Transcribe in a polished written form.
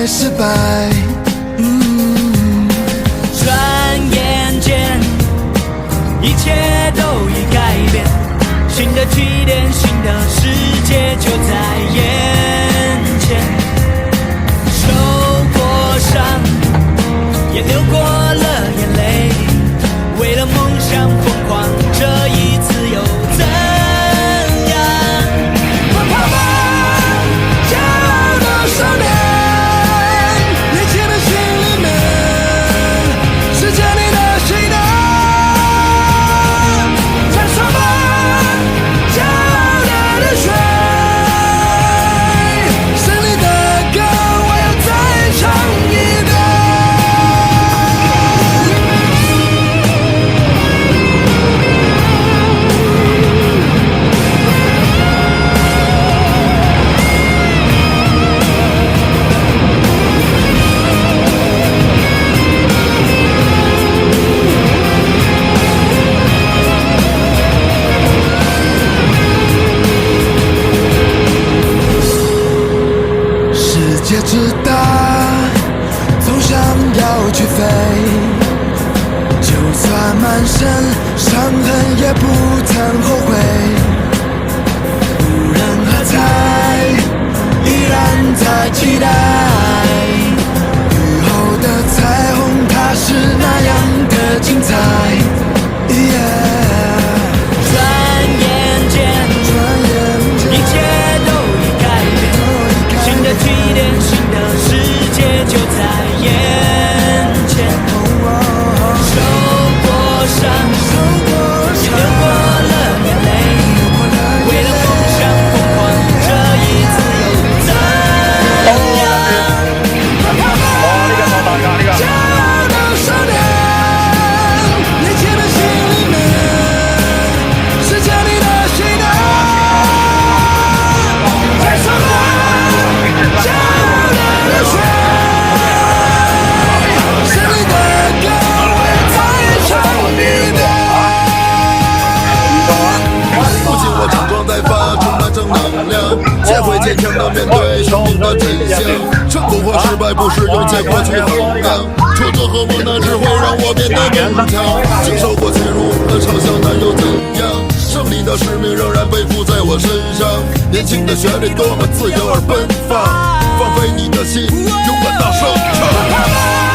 会失败。转眼间，一切都已改变，新的起点，新的世界就在眼前。受过伤，也流过了眼泪，为了梦想疯狂，这一次又怎样？不怕吗？骄傲的少年，年轻的心里面，是着你的心的。享受吧，骄傲的热血，胜利的歌我要再唱一遍。世界之大，总想要去飞，就算满身伤痕也不曾后悔。无人喝彩，依然在期待，雨后的彩虹它是那样的精彩。转眼间，一切都已改变，新的起点，新的世界就在眼前。受过伤，也流过了眼泪，为了梦想疯狂，这一次又怎样？不怕吗？骄傲的少年，年轻的心里面，是着你的心的。享受吧，骄傲的热血，胜利的歌我要再唱一遍。不仅我常常在发，充满正能量，学会坚强的面对生命的真相。成功或失败不是用结果去衡量，挫折和磨难只会让我变得更强。经受过屈辱和嘲笑，那又怎样？胜利的使命仍然背负在我身上。年轻的旋律多么自由而奔放，放飞你的心，勇敢大声唱。